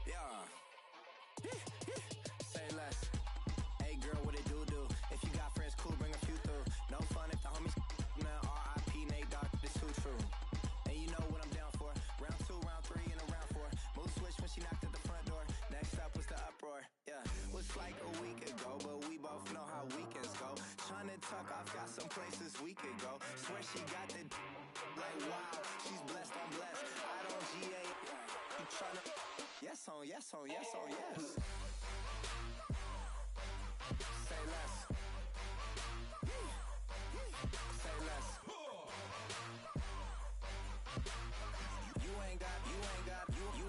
Yeah. Say less. Hey girl, what it do? If you got friends, cool, bring a few through. No fun if the homies now R.I.P. Nate Dogg, this too true. And you know what I'm down for. Round 2, round 3, and a round 4. Mood switch when she knocked at the front door. Next up was the uproar. Yeah, was like a week ago, but we both know how weekends go. Trying to tuck off, got some places we could go. Swear she got the like wow, she's blessed, I'm blessed. I don't GA. You tryna yes on, yes on, yes on, yes. Say less. Say less.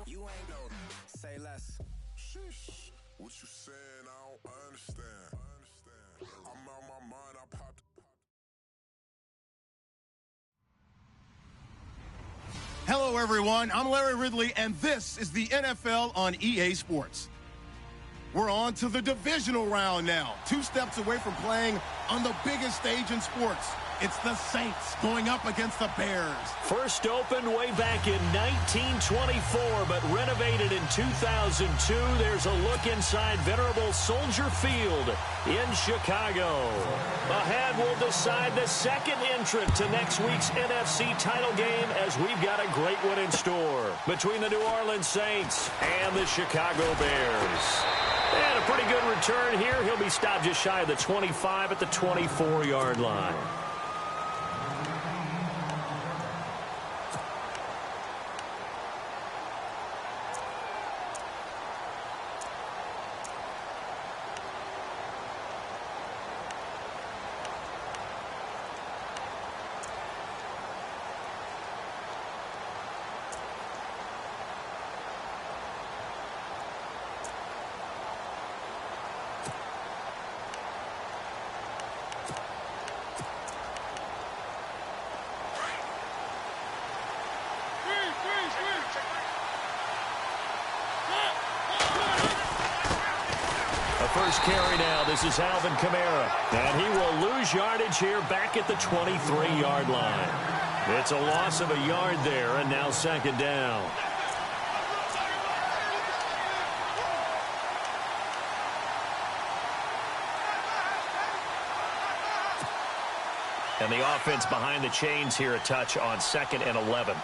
You ain't no. Say less. Sheesh. What you saying? I don't understand. I'm out my mind. I popped. Hello, everyone. I'm Larry Ridley, and this is the NFL on EA Sports. We're on to the divisional round now. 2 steps away from playing on the biggest stage in sports. It's the Saints going up against the Bears. First opened way back in 1924, but renovated in 2002. There's a look inside venerable Soldier Field in Chicago. Ahead, we'll decide the second entrant to next week's NFC title game, as we've got a great one in store between the New Orleans Saints and the Chicago Bears. And a pretty good return here. He'll be stopped just shy of the 25 at the 24-yard line. First carry now. This is Alvin Kamara. And he will lose yardage here back at the 23-yard line. It's a loss of a yard there, and now second down. And the offense behind the chains here, a touch on 2nd and 11.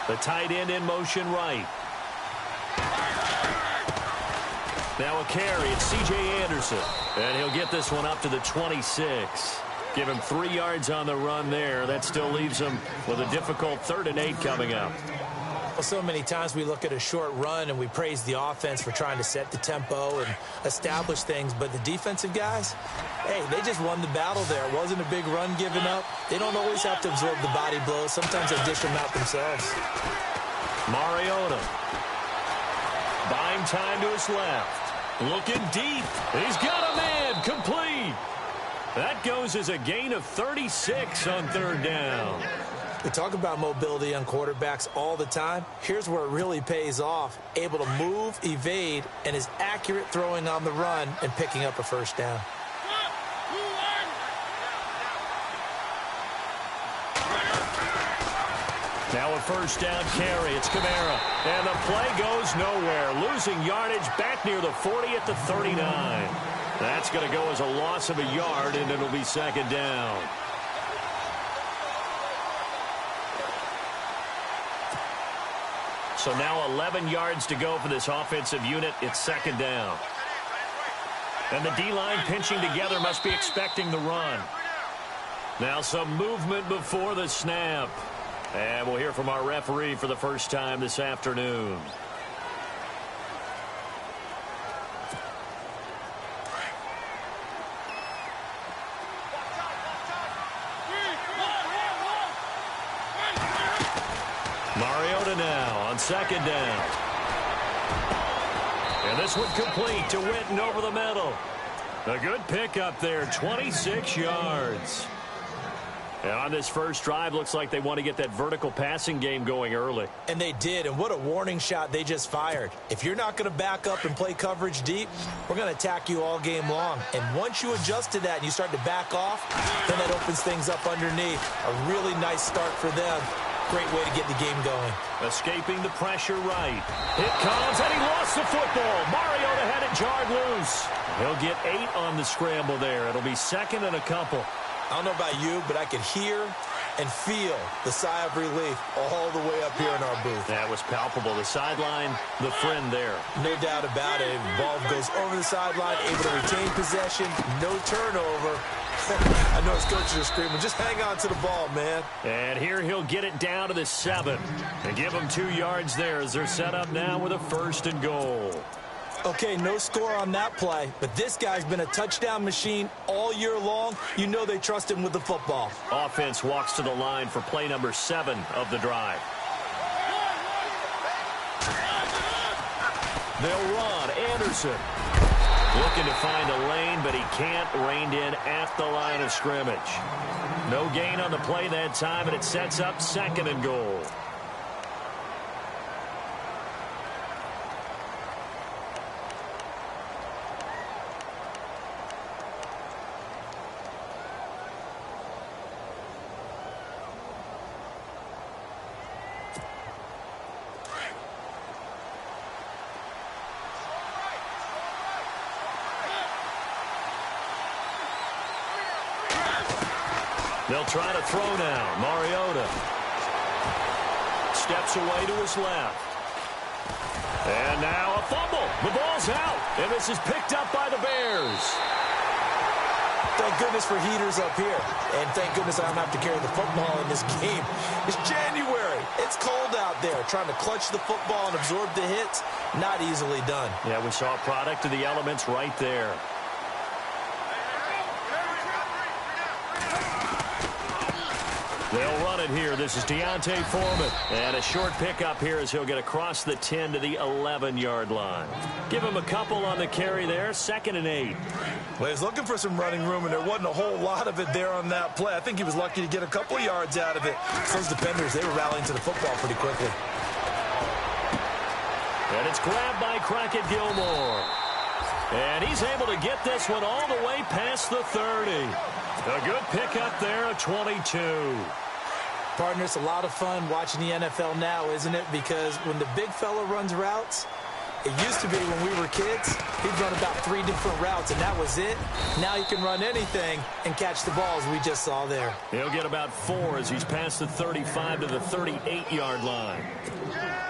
The tight end in motion right. Now a carry, it's C.J. Anderson. And he'll get this one up to the 26. Give him 3 yards on the run there. That still leaves him with a difficult 3rd and 8 coming up. Well, so many times we look at a short run and we praise the offense for trying to set the tempo and establish things. But the defensive guys, hey, they just won the battle there. It wasn't a big run given up. They don't always have to absorb the body blows. Sometimes they dish them out themselves. Mariota. Buying time to his left. Looking deep. He's got a man. Complete. That goes as a gain of 36 on 3rd down. We talk about mobility on quarterbacks all the time. Here's where it really pays off. Able to move, evade, and is accurate throwing on the run and picking up a first down. Now a first down carry. It's Kamara. And the play goes nowhere. Losing yardage back near the 40 at the 39. That's going to go as a loss of a yard, and it'll be second down. So now 11 yards to go for this offensive unit. It's second down. And the D-line pinching together, must be expecting the run. Now some movement before the snap. And we'll hear from our referee for the first time this afternoon. Mariota now on second down. And this one complete to Witten over the middle. A good pickup there, 26 yards. And on this first drive, looks like they want to get that vertical passing game going early. And they did, and what a warning shot they just fired. If you're not going to back up and play coverage deep, we're going to attack you all game long. And once you adjust to that and you start to back off, then that opens things up underneath. A really nice start for them. Great way to get the game going. Escaping the pressure right. It comes, and he lost the football. Mariota had it jarred loose. He'll get 8 on the scramble there. It'll be second and a couple. I don't know about you, but I could hear and feel the sigh of relief all the way up here in our booth. That was palpable. The sideline, the friend there. No doubt about it. Ball goes over the sideline, able to retain possession, no turnover. I know his coaches are screaming, just hang on to the ball, man. And here he'll get it down to the 7. And give them 2 yards there as they're set up now with a 1st and goal. Okay, no score on that play, but this guy's been a touchdown machine all year long. You know they trust him with the football. Offense walks to the line for play number 7 of the drive. They'll run. Anderson looking to find a lane, but he can't. Reined in at the line of scrimmage. No gain on the play that time, and it sets up 2nd and goal. They'll try to throw now. Mariota steps away to his left. And now a fumble. The ball's out. And this is picked up by the Bears. Thank goodness for heaters up here. And thank goodness I don't have to carry the football in this game. It's January. It's cold out there. Trying to clutch the football and absorb the hits, not easily done. Yeah, we saw a product of the elements right there. They'll run it here. This is Deontay Foreman. And a short pickup here as he'll get across the 10 to the 11-yard line. Give him a couple on the carry there. 2nd and 8. Well, he's looking for some running room, and there wasn't a whole lot of it there on that play. I think he was lucky to get a couple of yards out of it. Those defenders, they were rallying to the football pretty quickly. And it's grabbed by Crockett Gilmore. And he's able to get this one all the way past the 30. A good pickup there, a 22. Partner, it's a lot of fun watching the NFL now, isn't it? Because when the big fella runs routes, it used to be when we were kids, he'd run about 3 different routes, and that was it. Now he can run anything and catch the balls we just saw there. He'll get about 4 as he's past the 35 to the 38-yard line.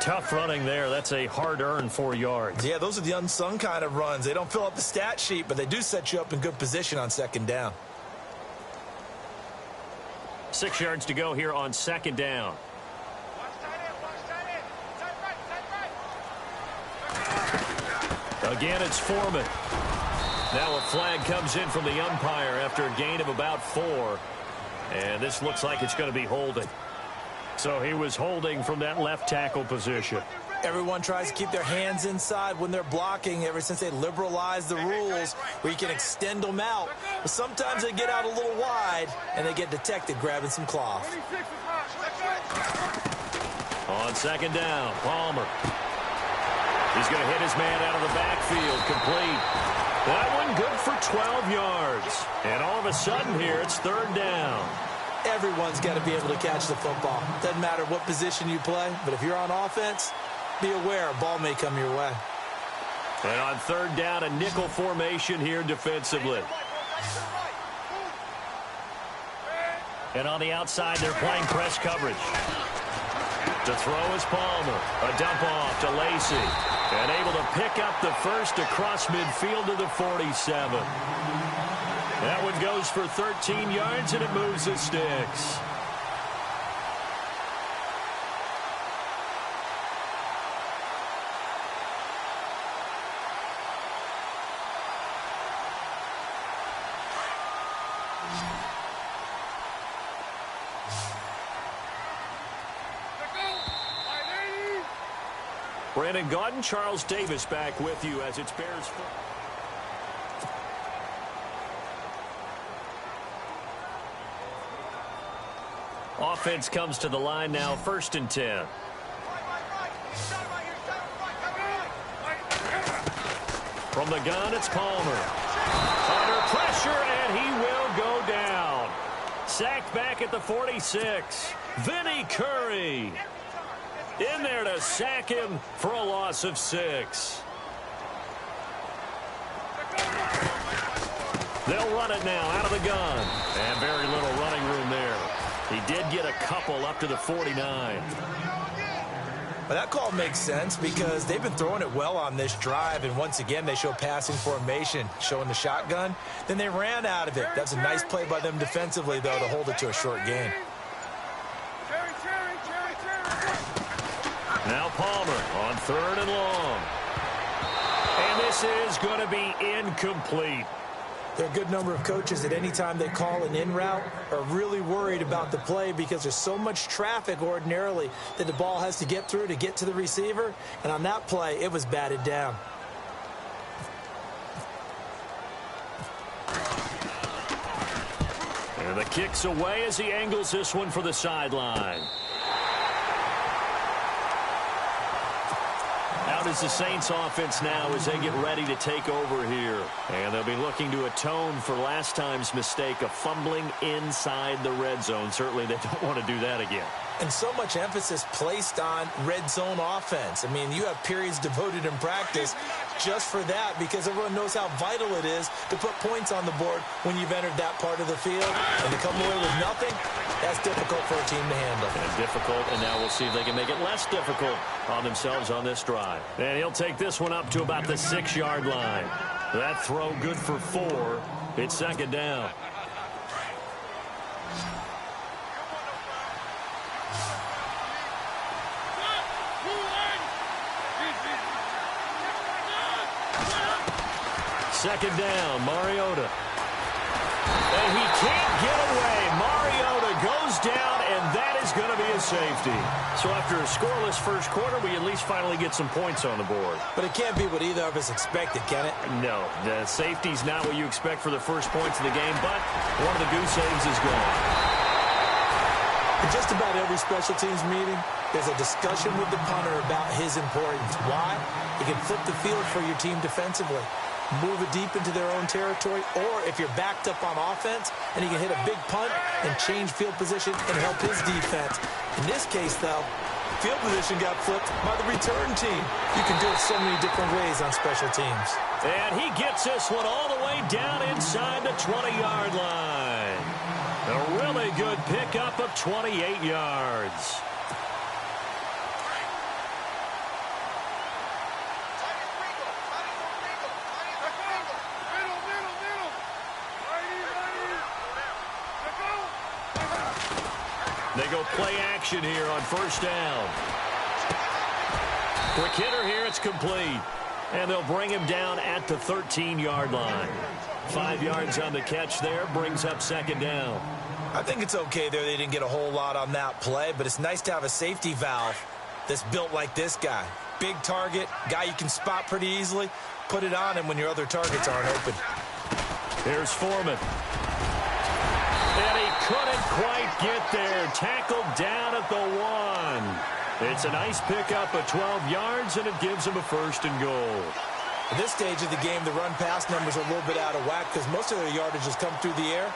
Tough running there. That's a hard-earned 4 yards. Yeah, those are the unsung kind of runs. They don't fill up the stat sheet, but they do set you up in good position on 2nd down. 6 yards to go here on 2nd down. Again, it's Foreman. Now a flag comes in from the umpire after a gain of about 4. And this looks like it's going to be holding. So he was holding from that left tackle position. Everyone tries to keep their hands inside when they're blocking ever since they liberalized the rules where you can extend them out. But sometimes they get out a little wide and they get detected grabbing some cloth. On 2nd down, Palmer. He's going to hit his man out of the backfield, complete. That one good for 12 yards. And all of a sudden here, it's 3rd down. Everyone's got to be able to catch the football. Doesn't matter what position you play, but if you're on offense, be aware a ball may come your way. And on 3rd down, a nickel formation here defensively. And on the outside, they're playing press coverage. To throw is Palmer. A dump off to Lacey. And able to pick up the first across midfield to the 47. That one goes for 13 yards, and it moves the sticks. Brandon Gaudin, Charles Davis back with you as it's Bears. Offense comes to the line now, 1st and 10. From the gun, it's Palmer. Under pressure, and he will go down. sacked back at the 46. Vinny Curry in there to sack him for a loss of 6. They'll run it now out of the gun. And very little running room there. He did get a couple up to the 49. Well, that call makes sense because they've been throwing it well on this drive, and once again they show passing formation, showing the shotgun. Then they ran out of it. That's a nice play by them defensively, though, to hold it to a short gain. Now Palmer on 3rd and long. And this is going to be incomplete. There are a good number of coaches that any time they call an in route are really worried about the play because there's so much traffic ordinarily that the ball has to get through to get to the receiver. And on that play, it was batted down. And the kick's away as he angles this one for the sideline. Out is the Saints offense now as they get ready to take over here. And they'll be looking to atone for last time's mistake of fumbling inside the red zone. Certainly they don't want to do that again. And so much emphasis placed on red zone offense. I mean, you have periods devoted in practice just for that because everyone knows how vital it is to put points on the board when you've entered that part of the field. And to come away with nothing, that's difficult for a team to handle. And difficult, and now we'll see if they can make it less difficult on themselves on this drive. And he'll take this one up to about the 6-yard line. That throw good for 4. It's 2nd down. Second down, Mariota. And he can't get away. Mariota goes down, and that is going to be a safety. So after a scoreless first quarter, we at least finally get some points on the board. But it can't be what either of us expected, can it? No, the safety's not what you expect for the first points of the game, but one of the goose eggs is gone. In just about every special teams meeting, there's a discussion with the punter about his importance. Why? He can flip the field for your team defensively, move it deep into their own territory, or if you're backed up on offense and he can hit a big punt and change field position and help his defense. In this case, though, field position got flipped by the return team. You can do it so many different ways on special teams. And he gets this one all the way down inside the 20-yard line. A really good pickup of 28 yards. They go play action here on 1st down. Quick hitter here, it's complete. And they'll bring him down at the 13-yard line. 5 yards on the catch there, brings up 2nd down. I think it's okay there. They didn't get a whole lot on that play, but it's nice to have a safety valve that's built like this guy. Big target, guy you can spot pretty easily. Put it on him when your other targets aren't open. Here's Foreman. And he couldn't quite get there. Tackled down at the 1. It's a nice pickup of 12 yards, and it gives him a 1st and goal. At this stage of the game, the run-pass numbers are a little bit out of whack because most of their yardage has come through the air.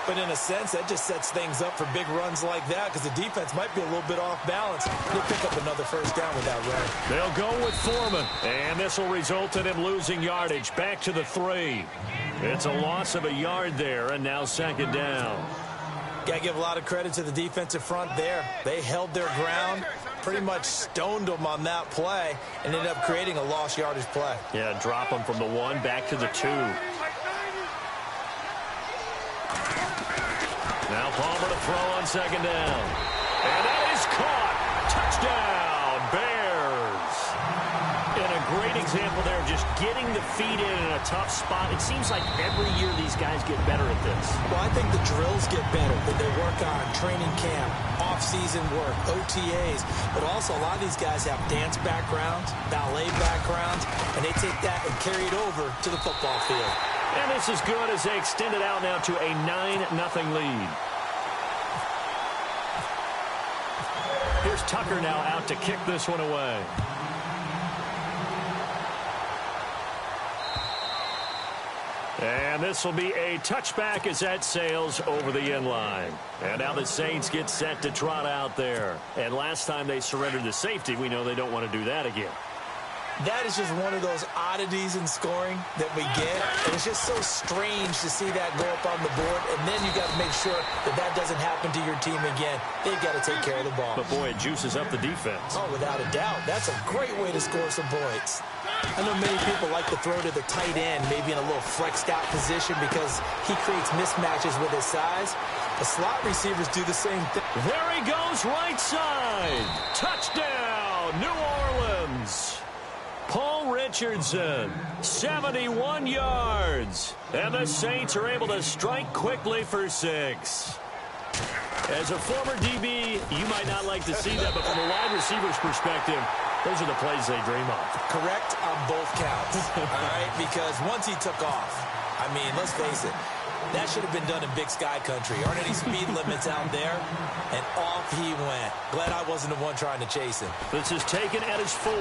But in a sense, that just sets things up for big runs like that because the defense might be a little bit off balance. They'll pick up another 1st down with that run. They'll go with Foreman, and this will result in him losing yardage back to the 3. It's a loss of a yard there, and now 2nd down. Got to give a lot of credit to the defensive front there. They held their ground, pretty much stoned them on that play, and ended up creating a lost yardage play. Yeah, drop them from the 1 back to the 2. Now Palmer to throw on 2nd down. And that is caught. Touchdown, Bears. And a great example there of just getting the feet in a tough spot. It seems like every year these guys get better at this. Well, I think the drills get better that they work on training camp, off-season work, OTAs. But also a lot of these guys have dance backgrounds, ballet backgrounds, and they take that and carry it over to the football field. And this is good as they extend it out now to a 9-0 lead. Here's Tucker now out to kick this one away. And this will be a touchback as that sails over the end line. And now the Saints get set to trot out there. And last time they surrendered to safety, we know they don't want to do that again. That is just one of those oddities in scoring that we get. And it's just so strange to see that go up on the board. And then you got to make sure that that doesn't happen to your team again. They've got to take care of the ball. But, boy, it juices up the defense. Oh, without a doubt. That's a great way to score some points. I know many people like to throw to the tight end, maybe in a little flexed out position because he creates mismatches with his size. The slot receivers do the same thing. There he goes, right side. Touchdown, New Orleans. Paul Richardson, 71 yards. And the Saints are able to strike quickly for 6. As a former DB, you might not like to see that, but from a wide receiver's perspective, those are the plays they dream of. Correct on both counts, all right? Because once he took off, I mean, let's face it, that should have been done in Big Sky country. Aren't any speed limits out there? And off he went. Glad I wasn't the one trying to chase him. This is taken at his 4.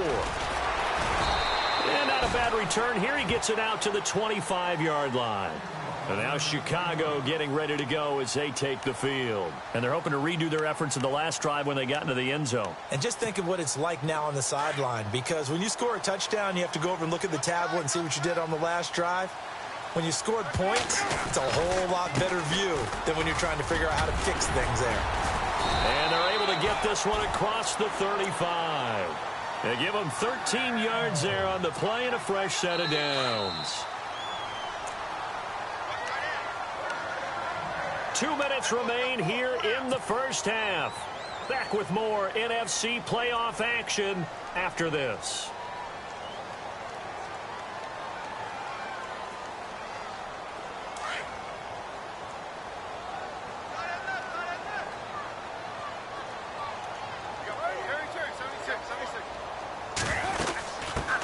And not a bad return. Here he gets it out to the 25-yard line. And now Chicago getting ready to go as they take the field. And they're hoping to redo their efforts in the last drive when they got into the end zone. And just think of what it's like now on the sideline. Because when you score a touchdown, you have to go over and look at the tablet and see what you did on the last drive. When you scored points, it's a whole lot better view than when you're trying to figure out how to fix things there. And they're able to get this one across the 35. They give them 13 yards there on the play and a fresh set of downs. 2 minutes remain here in the first half. Back with more NFC playoff action after this.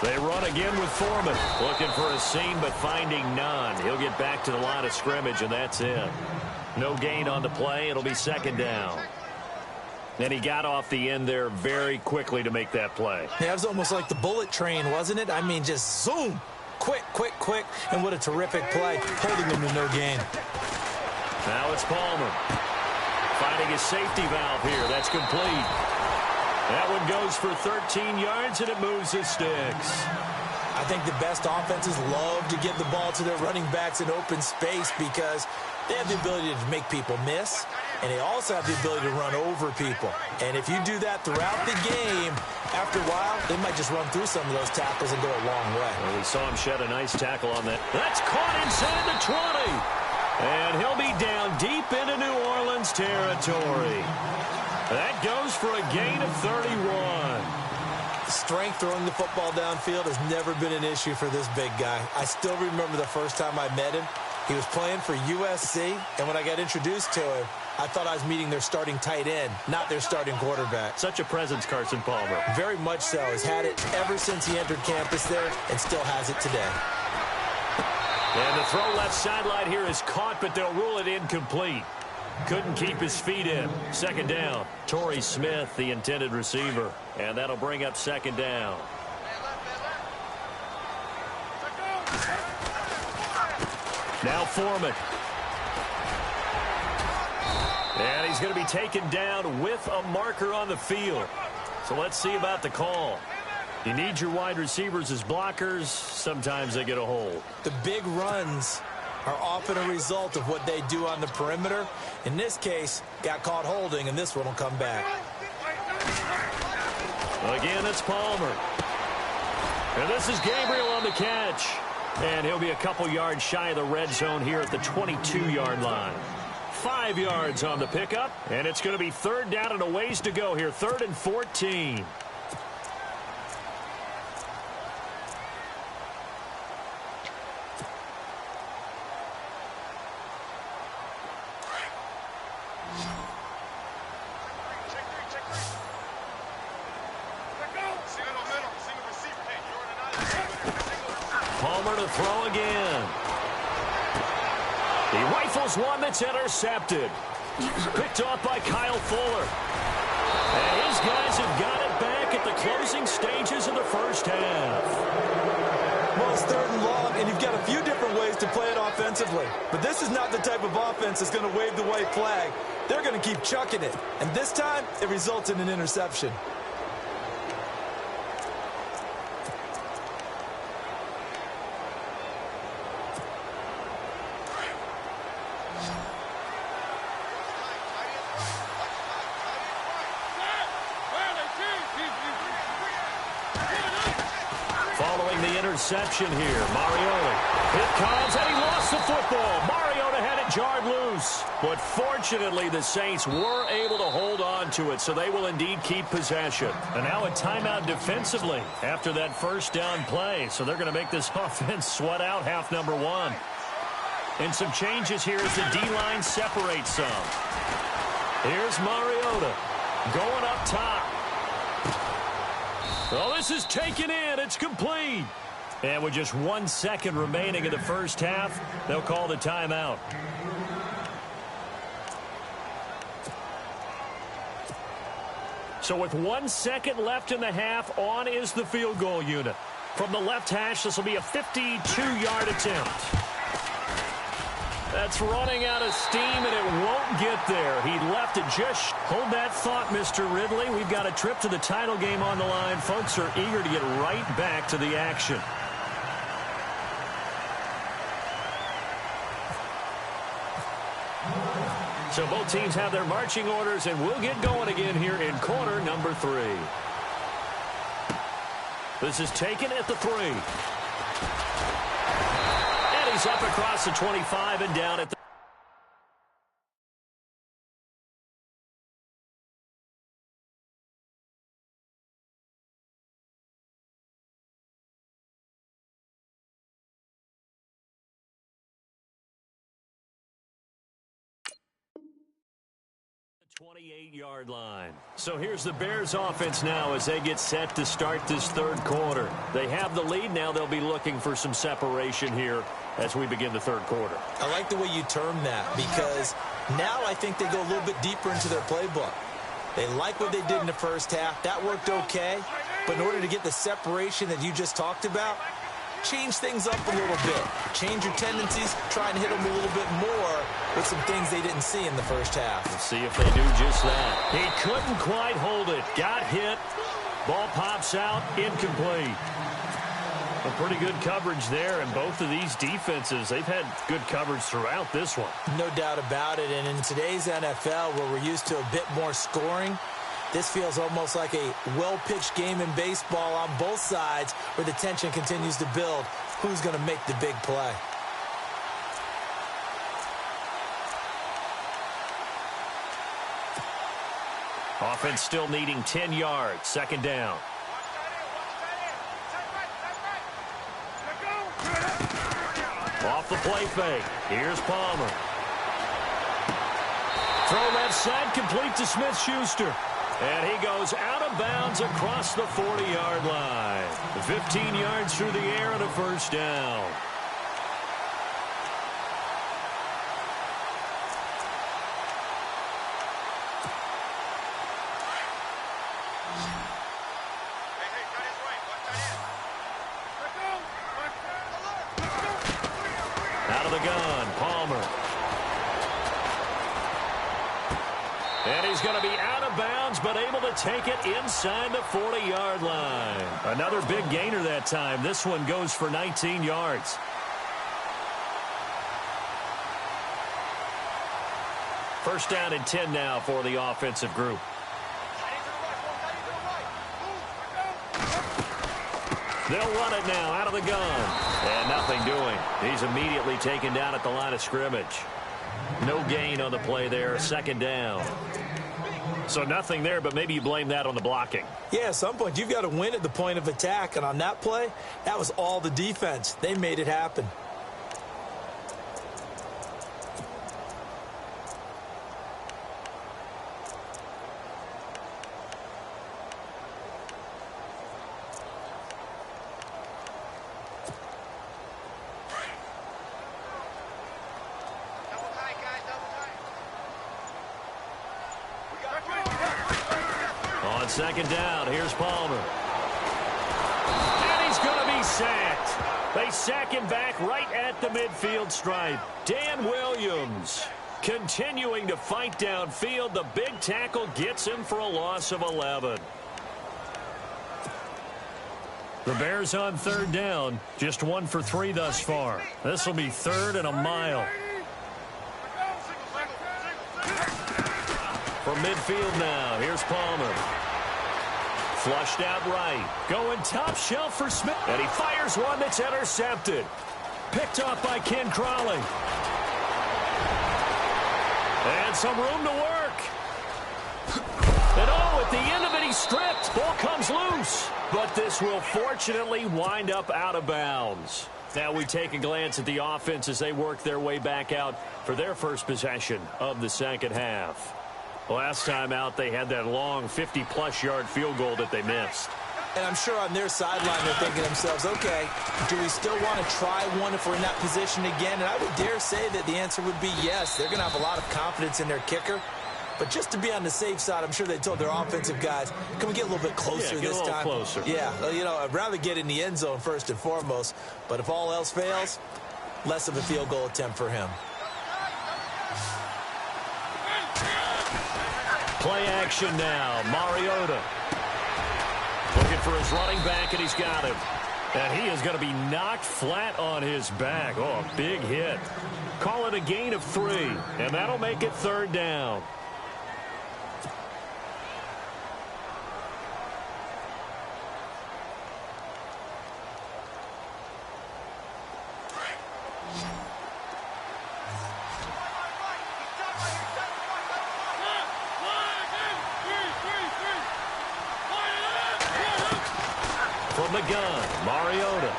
They run again with Foreman. Looking for a seam, but finding none. He'll get back to the line of scrimmage, and that's it. No gain on the play. It'll be second down. And he got off the end there very quickly to make that play. Yeah, it was almost like the bullet train, wasn't it? I mean, just zoom. Quick, quick, quick. And what a terrific play, holding him to no gain. Now it's Palmer. Finding his safety valve here. That's complete. That one goes for 13 yards, and it moves the sticks. I think the best offenses love to get the ball to their running backs in open space because they have the ability to make people miss, and they also have the ability to run over people. And if you do that throughout the game, after a while, they might just run through some of those tackles and go a long way. Well, we saw him shed a nice tackle on that. That's caught inside the 20. And he'll be down deep into New Orleans territory. That goes for a gain of 31. Strength throwing the football downfield has never been an issue for this big guy. I still remember the first time I met him. He was playing for USC, and when I got introduced to him, I thought I was meeting their starting tight end, not their starting quarterback. Such a presence, Carson Palmer. Very much so. He's had it ever since he entered campus there and still has it today. And the throw left sideline here is caught, but they'll rule it incomplete. Couldn't keep his feet in. Second down. Torrey Smith, the intended receiver. And that'll bring up second down. Now Foreman. And he's going to be taken down with a marker on the field. So let's see about the call. You need your wide receivers as blockers. Sometimes they get a hold. The big runs are often a result of what they do on the perimeter. In this case, got caught holding, and this one will come back. Again, it's Palmer. And this is Gabriel on the catch. And he'll be a couple yards shy of the red zone here at the 22-yard line. 5 yards on the pickup, and it's going to be third down and a ways to go here. 3rd and 14. Palmer to throw again. He rifles one that's intercepted. Picked off by Kyle Fuller. And his guys have got it back at the closing stages of the first half. Well, it's 3rd and long, and you've got a few different ways to play it offensively. But this is not the type of offense that's going to wave the white flag. They're going to keep chucking it. And this time, it results in an interception. Following the interception here, Mariota. Here comes, and he lost the football. Mariota had it jarred loose. But fortunately, the Saints were able to hold on to it, so they will indeed keep possession. And now a timeout defensively after that first down play. So they're going to make this offense sweat out half number one. And some changes here as the D-line separates some. Here's Mariota going up top. Oh, this is taken in. It's complete. And with just 1 second remaining in the first half, they'll call the timeout. So with 1 second left in the half, on is the field goal unit. From the left hash, this will be a 52-yard attempt. That's running out of steam, and it won't get there. He left it just. Hold that thought, Mr. Ridley. We've got a trip to the title game on the line. Folks are eager to get right back to the action. So both teams have their marching orders, and we'll get going again here in quarter number 3. This is taken at the 3. He's up across the 25 and down at the 28-yard line. So here's the Bears offense now as they get set to start this third quarter. They have the lead. Now they'll be looking for some separation here as we begin the third quarter. I like the way you term that, because now I think they go a little bit deeper into their playbook. They like what they did in the first half. That worked okay. But in order to get the separation that you just talked about, change things up a little bit. Change your tendencies. Try and hit them a little bit more with some things they didn't see in the first half. We'll see if they do just that. He couldn't quite hold it. Got hit. Ball pops out. Incomplete. A pretty good coverage there, and both of these defenses, they've had good coverage throughout this one. No doubt about it, and in today's NFL, where we're used to a bit more scoring, this feels almost like a well-pitched game in baseball on both sides where the tension continues to build. Who's going to make the big play? Offense still needing 10 yards. Second down. Off the play fake. Here's Palmer. Throw left side, complete to Smith-Schuster. And he goes out of bounds across the 40-yard line. 15 yards through the air and a first down. Out of the gun, Palmer. And he's going to be out of bounds, but able to take it inside the 40-yard line. Another big gainer that time. This one goes for 19 yards. First down and 10 now for the offensive group. They'll run it now out of the gun. And nothing doing. He's immediately taken down at the line of scrimmage. No gain on the play there. Second down. So nothing there, but maybe you blame that on the blocking. Yeah, at some point you've got to win at the point of attack. And on that play, that was all the defense. They made it happen. Second down, here's Palmer. And he's going to be sacked. They sack him back right at the midfield stripe. Dan Williams continuing to fight downfield. The big tackle gets him for a loss of 11. The Bears on third down. Just 1 for 3 thus far. This will be 3rd and a mile. From midfield now, here's Palmer. Flushed out right. Going top shelf for Smith. And he fires one that's intercepted. Picked off by Ken Crawley. And some room to work. And oh, at the end of it, he's stripped. Ball comes loose. But this will fortunately wind up out of bounds. Now we take a glance at the offense as they work their way back out for their first possession of the second half. Last time out, they had that long 50-plus yard field goal that they missed. And I'm sure on their sideline they're thinking to themselves, okay, do we still want to try one if we're in that position again? And I would dare say that the answer would be yes. They're going to have a lot of confidence in their kicker. But just to be on the safe side, I'm sure they told their offensive guys, can we get a little bit closer this time? Closer. Yeah, you know, I'd rather get in the end zone first and foremost. But if all else fails, less of a field goal attempt for him. Play action now. Mariota looking for his running back, and he's got him. And he is going to be knocked flat on his back. Oh, a big hit. Call it a gain of 3, and that'll make it 3rd down. From the gun, Mariota.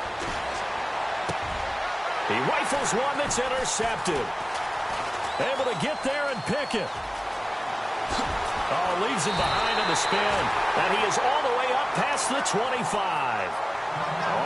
He rifles one that's intercepted. Able to get there and pick it. Oh, leaves him behind on the spin. And he is all the way up past the 25.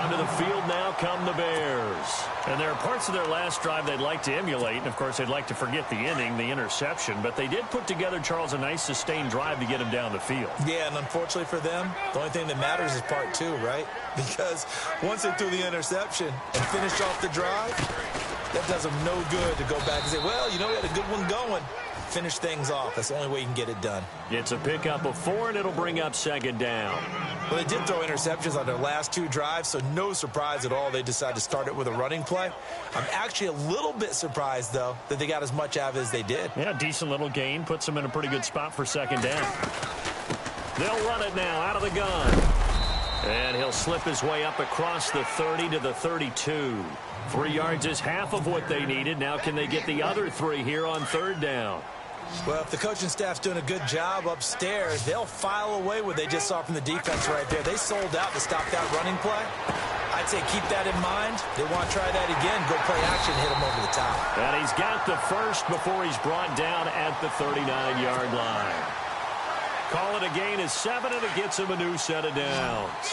Onto the field now come the Bears. And there are parts of their last drive they'd like to emulate. And, of course, they'd like to forget the inning, the interception. But they did put together, Charles, a nice sustained drive to get him down the field. Yeah, and unfortunately for them, the only thing that matters is part 2, right? Because once they threw the interception and finished off the drive, that does them no good to go back and say, well, you know, we had a good one going. Finish things off. That's the only way you can get it done. It's a pickup of 4, and it'll bring up 2nd down. Well, they did throw interceptions on their last 2 drives, so no surprise at all they decided to start it with a running play. I'm actually a little bit surprised, though, that they got as much out of it as they did. Yeah, decent little gain. Puts them in a pretty good spot for 2nd down. They'll run it now out of the gun. And he'll slip his way up across the 30 to the 32. 3 yards is half of what they needed. Now can they get the other 3 here on 3rd down? Well, if the coaching staff's doing a good job upstairs, they'll file away what they just saw from the defense right there. They sold out to stop that running play. I'd say keep that in mind. They want to try that again. Go play action, hit him over the top. And he's got the first before he's brought down at the 39-yard line. Call it a gain of 7, and it gets him a new set of downs.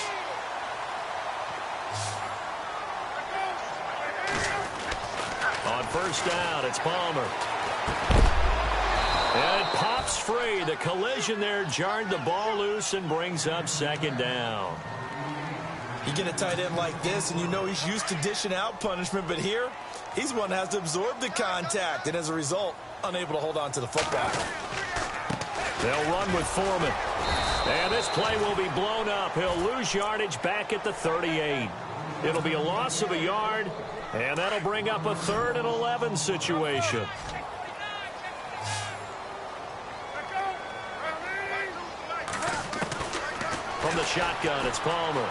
On 1st down, it's Palmer. And it pops free. The collision there jarred the ball loose and brings up 2nd down. You get a tight end like this, and you know he's used to dishing out punishment, but here, he's one that has to absorb the contact, and as a result, unable to hold on to the football. They'll run with Foreman. And this play will be blown up. He'll lose yardage back at the 38. It'll be a loss of a yard, and that'll bring up a 3rd and 11 situation. From the shotgun, it's Palmer.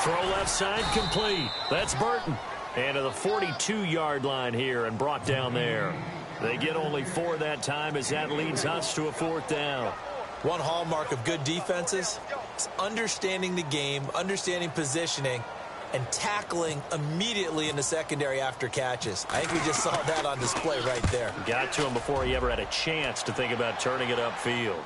Throw left side complete. That's Burton. And to the 42-yard line here and brought down there. They get only 4 that time as that leads us to a 4th down. One hallmark of good defenses is understanding the game, understanding positioning, and tackling immediately in the secondary after catches. I think we just saw that on display right there. Got to him before he ever had a chance to think about turning it upfield.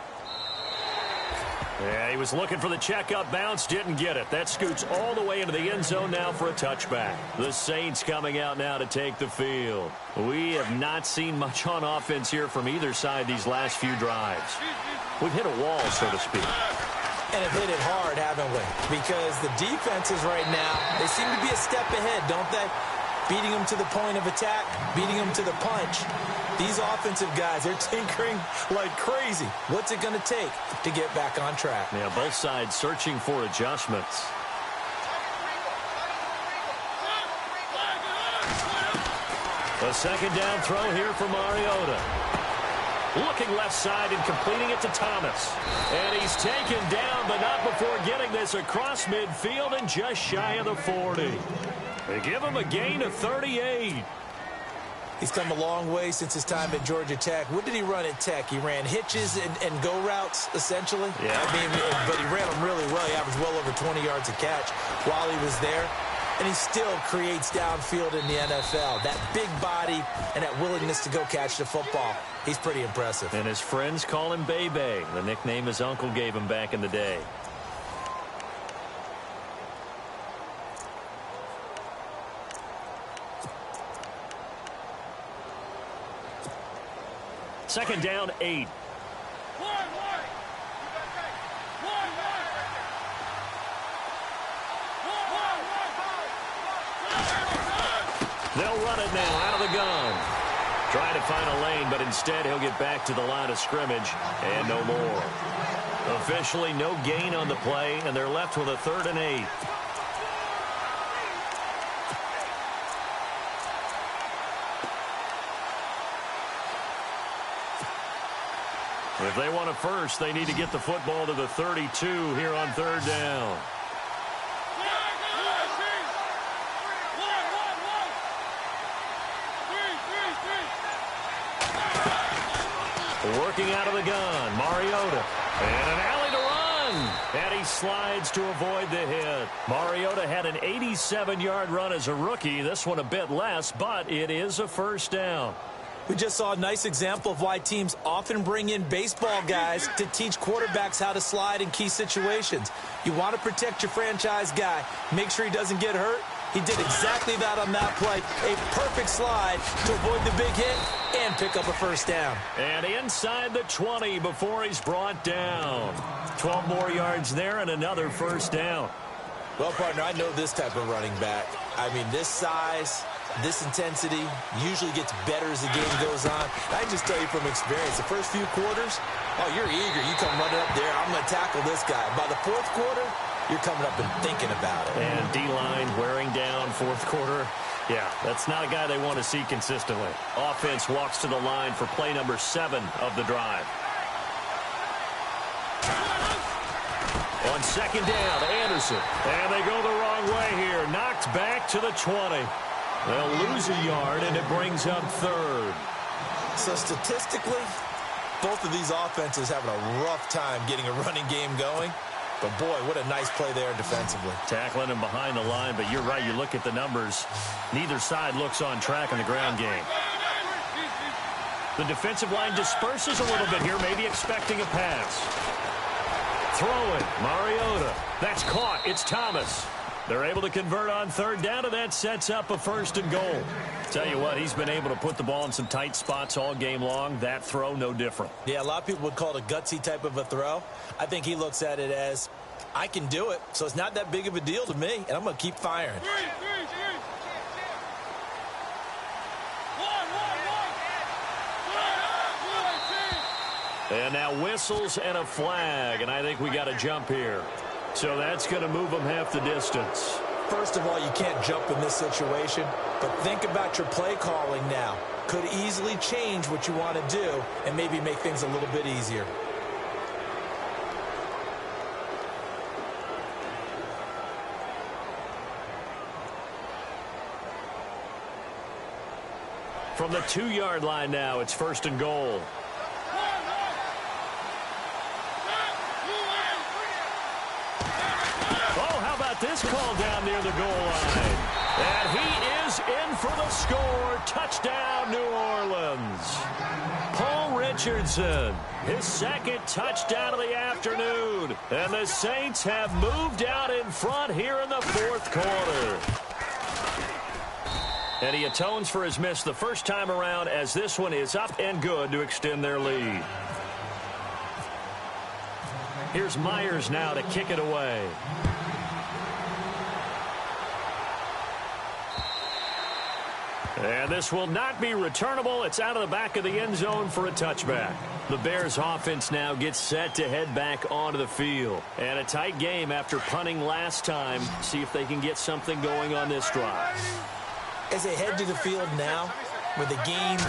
Yeah, he was looking for the checkup bounce, didn't get it. That scoots all the way into the end zone now for a touchback. The Saints coming out now to take the field. We have not seen much on offense here from either side these last few drives. We've hit a wall, so to speak. And have hit it hard, haven't we? Because the defenses right now, they seem to be a step ahead, don't they? Beating them to the point of attack, beating them to the punch. These offensive guys, they're tinkering like crazy. What's it going to take to get back on track? Yeah, both sides searching for adjustments. A second down throw here for Mariota. Looking left side and completing it to Thomas. And he's taken down, but not before getting this across midfield and just shy of the 40. They give him a gain of 38. He's come a long way since his time at Georgia Tech. What did he run at Tech? He ran hitches and go routes, essentially. Yeah. I mean, but he ran them really well. He averaged well over 20 yards a catch while he was there. And he still creates downfield in the NFL. That big body and that willingness to go catch the football. He's pretty impressive. And his friends call him Bebe, the nickname his uncle gave him back in the day. Second down, 8. They'll run it now out of the gun. Trying to find a lane, but instead he'll get back to the line of scrimmage and no more. Officially no gain on the play, and they're left with a 3rd and 8. If they want a first, they need to get the football to the 32 here on 3rd down. Working out of the gun, Mariota. And an alley to run. And he slides to avoid the hit. Mariota had an 87-yard run as a rookie. This one a bit less, but it is a first down. We just saw a nice example of why teams often bring in baseball guys to teach quarterbacks how to slide in key situations. You want to protect your franchise guy. Make sure he doesn't get hurt. He did exactly that on that play. A perfect slide to avoid the big hit and pick up a first down. And inside the 20 before he's brought down. 12 more yards there and another first down. Well, partner, I know this type of running back. I mean, this size, this intensity usually gets better as the game goes on. I just tell you from experience, the first few quarters, oh, you're eager. You come running up there. I'm going to tackle this guy. By the 4th quarter, you're coming up and thinking about it. And D-line wearing down 4th quarter. Yeah, that's not a guy they want to see consistently. Offense walks to the line for play number 7 of the drive. On second down, Anderson. And they go the wrong way here. Knocked back to the 20. They'll lose a yard, and it brings up 3rd. So statistically, both of these offenses having a rough time getting a running game going. But, boy, what a nice play there defensively. Tackling him behind the line, but you're right. You look at the numbers. Neither side looks on track in the ground game. The defensive line disperses a little bit here, maybe expecting a pass. Throwing, Mariota. That's caught. It's Thomas. They're able to convert on 3rd down, and that sets up a 1st and goal. Tell you what, he's been able to put the ball in some tight spots all game long. That throw, no different. Yeah, a lot of people would call it a gutsy type of a throw. I think he looks at it as, I can do it, so it's not that big of a deal to me, and I'm going to keep firing. And now whistles and a flag, and I think we got a jump here. So that's going to move them half the distance. First of all, you can't jump in this situation, but think about your play calling now. Could easily change what you want to do and maybe make things a little bit easier. From the 2-yard line now, it's 1st and goal. This call down near the goal line. And he is in for the score. Touchdown, New Orleans. Paul Richardson, his 2nd touchdown of the afternoon. And the Saints have moved out in front here in the 4th quarter. And he atones for his miss the first time around, as this one is up and good to extend their lead. Here's Myers now to kick it away. And this will not be returnable. It's out of the back of the end zone for a touchback. The Bears offense now gets set to head back onto the field. And a tight game after punting last time. See if they can get something going on this drive. As they head to the field now, with the game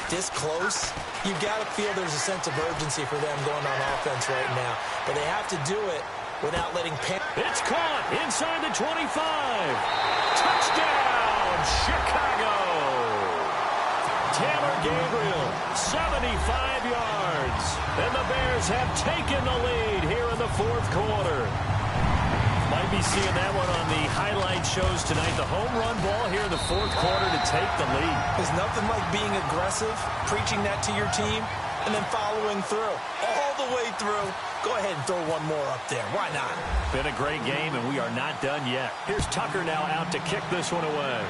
this close, you've got to feel there's a sense of urgency for them going on offense right now. But they have to do it without letting It's caught inside the 25. Touchdown, Chicago. Taylor Gabriel, 75 yards. And the Bears have taken the lead here in the fourth quarter. Might be seeing that one on the highlight shows tonight. The home run ball here in the fourth quarter to take the lead. There's nothing like being aggressive, preaching that to your team, and then following through. All the way through. Go ahead and throw one more up there. Why not? Been a great game, and we are not done yet. Here's Tucker now out to kick this one away.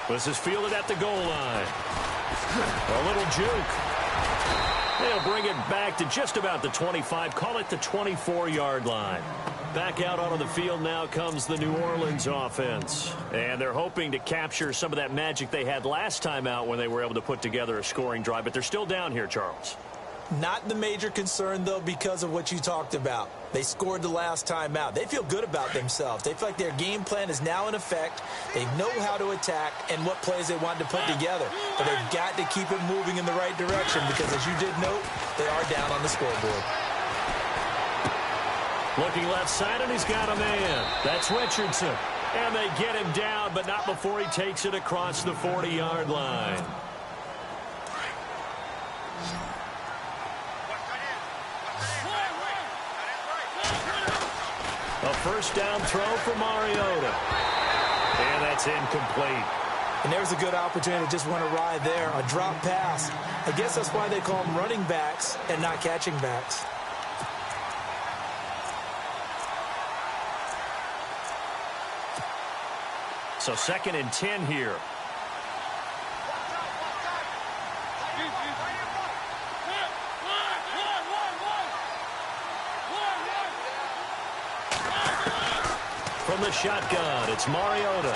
This is fielded at the goal line. A little juke. They'll bring it back to just about the 25. Call it the 24-yard line. Back out onto the field now comes the New Orleans offense. And they're hoping to capture some of that magic they had last time out when they were able to put together a scoring drive. But they're still down here, Charles. Not the major concern, though, because of what you talked about. They scored the last time out. They feel good about themselves. They feel like their game plan is now in effect. They know how to attack and what plays they want to put together. But they've got to keep it moving in the right direction because, as you did note, they are down on the scoreboard. Looking left side, and he's got a man. That's Richardson. And they get him down, but not before he takes it across the 40-yard line. A first down throw for Mariota. And that's incomplete. And there's a good opportunity to just want to ride there. A drop pass. I guess that's why they call them running backs and not catching backs. So 2nd and 10 here. From the shotgun, it's Mariota.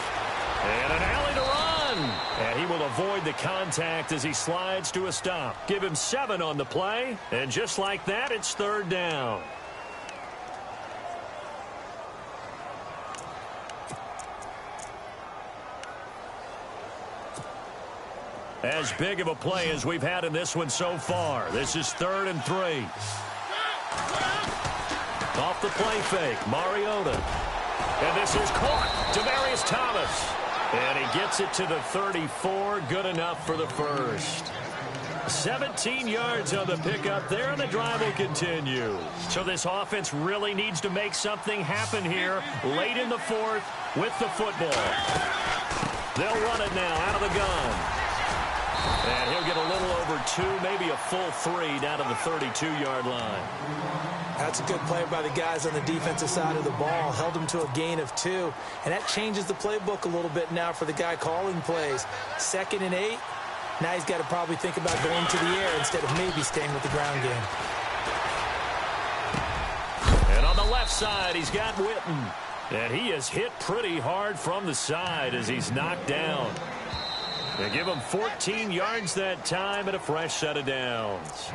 And an alley to run. And he will avoid the contact as he slides to a stop. Give him 7 on the play. And just like that, it's 3rd down. As big of a play as we've had in this one so far. This is 3rd and 3. Off the play fake, Mariota. And this is caught. Demaryius Thomas. And he gets it to the 34. Good enough for the first. 17 yards on the pickup there, and the drive will continue. So this offense really needs to make something happen here late in the fourth with the football. They'll run it now out of the gun. And he'll get a little over 2, maybe a full 3 down to the 32-yard line. That's a good play by the guys on the defensive side of the ball. Held them to a gain of 2. And that changes the playbook a little bit now for the guy calling plays. 2nd and 8. Now he's got to probably think about going to the air instead of maybe staying with the ground game. And on the left side, he's got Witten. And he is hit pretty hard from the side as he's knocked down. They give him 14 yards that time and a fresh set of downs.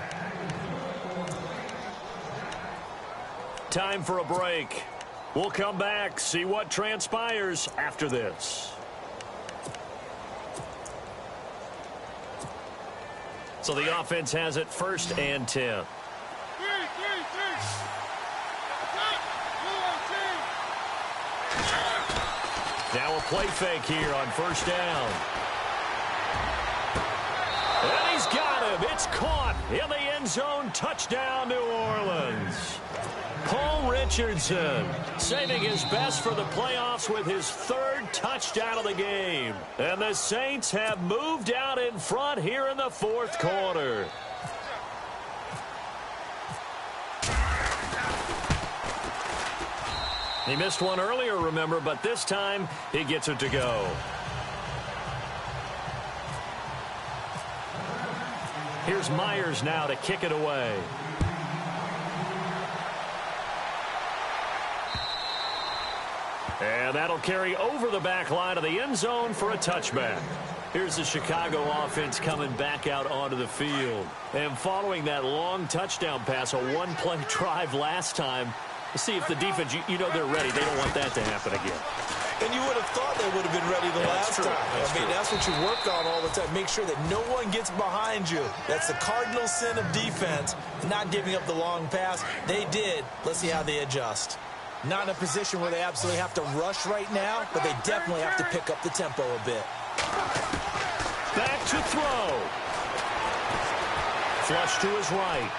Time for a break. We'll come back, see what transpires after this. So the offense has it 1st and 10. Now a play fake here on 1st down. And he's got him. It's caught in the end zone. Touchdown, New Orleans. Paul Richardson saving his best for the playoffs with his 3rd touchdown of the game. And the Saints have moved out in front here in the fourth quarter. He missed one earlier, remember, but this time he gets it to go. Here's Myers now to kick it away. And that'll carry over the back line of the end zone for a touchback. Here's the Chicago offense coming back out onto the field. And following that long touchdown pass, a one-play drive last time, see if the defense, you know they're ready. They don't want that to happen again. And you would have thought they would have been ready the last time. That's what you work on all the time. Make sure that no one gets behind you. That's the cardinal sin of defense, not giving up the long pass. They did. Let's see how they adjust. Not in a position where they absolutely have to rush right now, but they definitely have to pick up the tempo a bit. Back to throw. Flush to his right.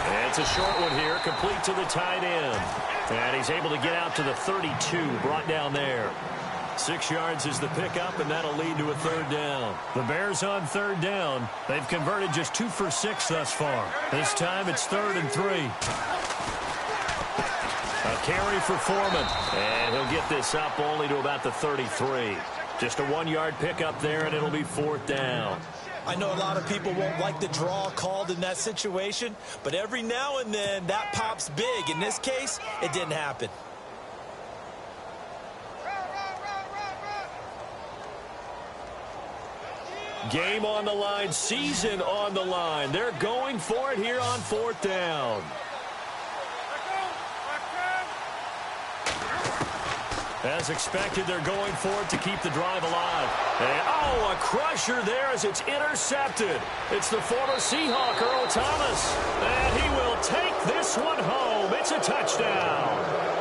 And it's a short one here, complete to the tight end. And he's able to get out to the 32, brought down there. 6 yards is the pickup, and that'll lead to a third down. The Bears on third down. They've converted just 2 for 6 thus far. This time it's 3rd and 3. A carry for Foreman. And he'll get this up only to about the 33. Just a 1-yard pickup there, and it'll be 4th down. I know a lot of people won't like the draw called in that situation, but every now and then that pops big. In this case, it didn't happen. Game on the line, season on the line. They're going for it here on 4th down. As expected, they're going for it to keep the drive alive. And, oh, a crusher there as it's intercepted. It's the former Seahawk, Earl Thomas. And he will take this one home. It's a touchdown.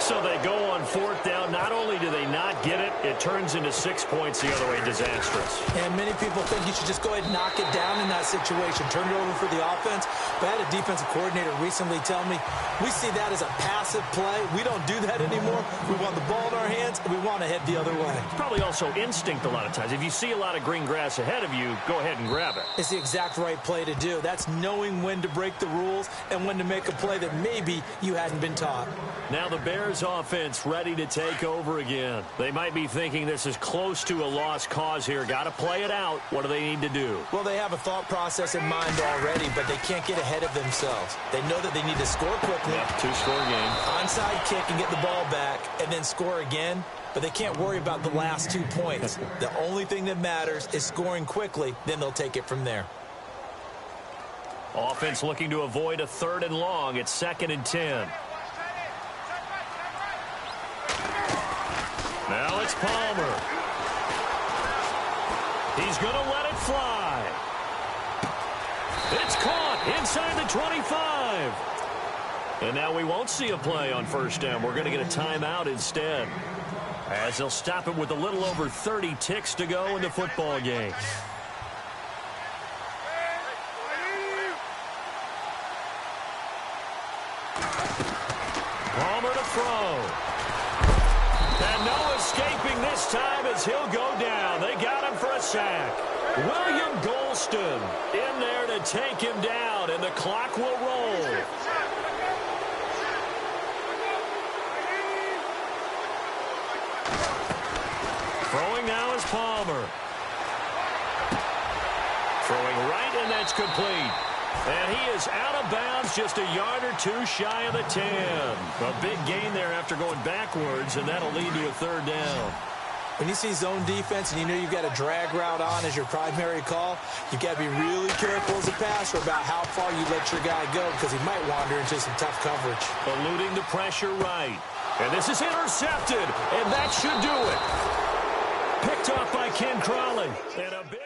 So they go on 4th down. Not only do they not get it, it turns into 6 points the other way. Disastrous. And many people think you should just go ahead and knock it down in that situation. Turn it over for the offense. But I had a defensive coordinator recently tell me, we see that as a passive play. We don't do that anymore. We want the ball in our hands, and we want to head the other way. It's probably also instinct a lot of times. If you see a lot of green grass ahead of you, go ahead and grab it. It's the exact right play to do. That's knowing when to break the rules and when to make a play that maybe you hadn't been taught. Now the Bears offense ready to take over again. They might be thinking this is close to a lost cause here. Got to play it out. What do they need to do? Well, they have a thought process in mind already, but they can't get ahead of themselves. They know that they need to score quickly. Yep, 2-score game. Onside kick and get the ball back and then score again. But they can't worry about the last 2 points. The only thing that matters is scoring quickly. Then they'll take it from there. Offense looking to avoid a 3rd and long. It's 2nd and 10. Now it's Palmer. He's going to let it fly. It's caught inside the 25. And now we won't see a play on 1st down. We're going to get a timeout instead, as they'll stop it with a little over 30 ticks to go in the football game. Palmer to throw. And no escaping this time as he'll go down. They got him for a sack. William Golston in there to take him down, and the clock will roll. Throwing now is Palmer. Throwing right, and that's complete. And he is out of bounds, just a yard or 2 shy of the 10. A big gain there after going backwards, and that'll lead to a 3rd down. When you see zone defense and you know you've got a drag route on as your primary call, you've got to be really careful as a passer about how far you let your guy go, because he might wander into some tough coverage. Eluding the pressure right. And this is intercepted, and that should do it. Picked off by Ken Crawley. And a big...